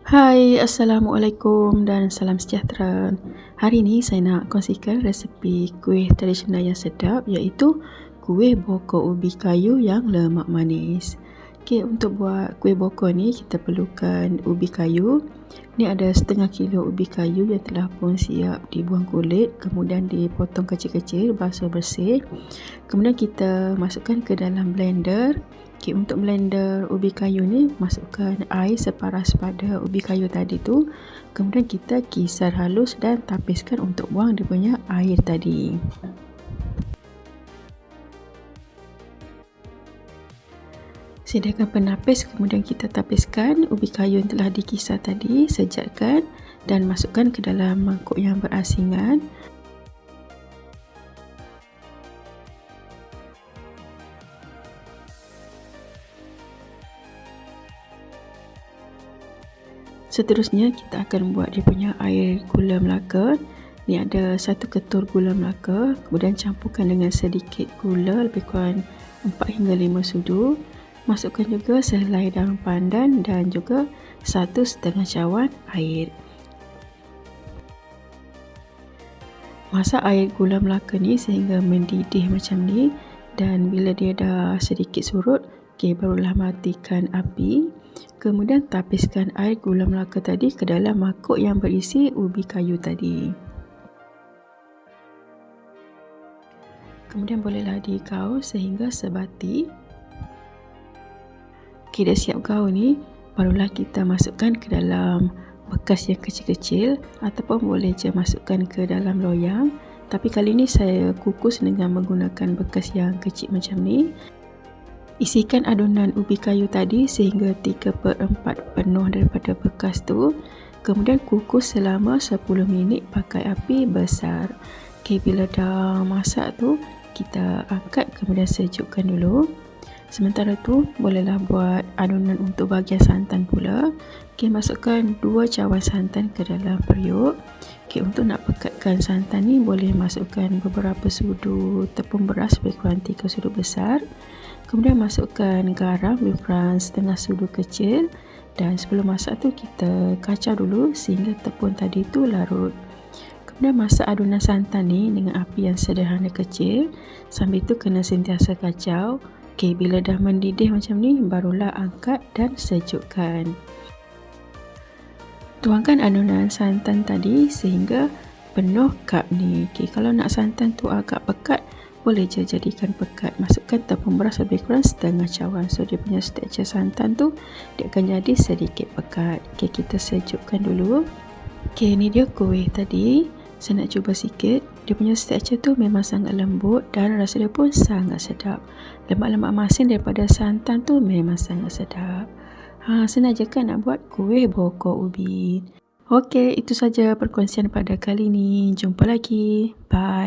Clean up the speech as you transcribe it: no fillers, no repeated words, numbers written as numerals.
Hai, Assalamualaikum dan salam sejahtera. Hari ini saya nak kongsikan resepi kuih tradisional yang sedap, iaitu kuih bokor ubi kayu yang lemak manis. Okey, untuk buat kuih bokor ni kita perlukan ubi kayu. Ni ada setengah kilo ubi kayu yang telah pun siap dibuang kulit, kemudian dipotong kecil-kecil, basuh bersih. Kemudian kita masukkan ke dalam blender. Okay, untuk blender ubi kayu ni, masukkan air separas pada ubi kayu tadi tu. Kemudian kita kisar halus dan tapiskan untuk buang dia punya air tadi. Sediakan penapis, kemudian kita tapiskan ubi kayu yang telah dikisar tadi, sejatkan dan masukkan ke dalam mangkuk yang berasingan. Seterusnya kita akan buat dia punya air gula Melaka. Ni ada 1 ketul gula Melaka, kemudian campurkan dengan sedikit gula, lebih kurang 4 hingga 5 sudu. Masukkan juga sehelai daun pandan dan juga 1/2 cawan air. Masak air gula Melaka ni sehingga mendidih macam ni, dan bila dia dah sedikit surut, barulah matikan api. Kemudian tapiskan air gula Melaka tadi ke dalam mangkuk yang berisi ubi kayu tadi. Kemudian bolehlah digaus sehingga sebati. Dah siap gaul ni, barulah kita masukkan ke dalam bekas yang kecil-kecil, ataupun boleh je masukkan ke dalam loyang. Tapi kali ni saya kukus dengan menggunakan bekas yang kecil macam ni. Isikan adunan ubi kayu tadi sehingga 3/4 penuh daripada bekas tu. Kemudian kukus selama 10 minit pakai api besar. Bila dah masak tu, kita angkat kemudian sejukkan dulu. Sementara tu, bolehlah buat adunan untuk bahagian santan pula. Masukkan 2 cawan santan ke dalam periuk. Untuk nak pekatkan santan ni, boleh masukkan beberapa sudu tepung beras lebih kurang 3 sudu besar. Kemudian masukkan garam lebih kurang setengah sudu kecil. Dan sebelum masak tu, kita kacau dulu sehingga tepung tadi tu larut. Kemudian masak adunan santan ni dengan api yang sederhana kecil. Sambil tu kena sentiasa kacau. Bila dah mendidih macam ni, barulah angkat dan sejukkan. Tuangkan adunan santan tadi sehingga penuh kap ni. Kalau nak santan tu agak pekat, boleh je jadikan pekat. Masukkan tepung beras lebih kurang setengah cawan. So dia punya tekstur santan tu dia akan jadi sedikit pekat. Kita sejukkan dulu. Ni dia kuih tadi. Saya nak cuba sikit. Dia punya tekstur tu memang sangat lembut dan rasa dia pun sangat sedap. Lemak-lemak masin daripada santan tu memang sangat sedap. Senang je kan nak buat kuih bokor ubi. Okey, itu saja perkongsian pada kali ini. Jumpa lagi. Bye.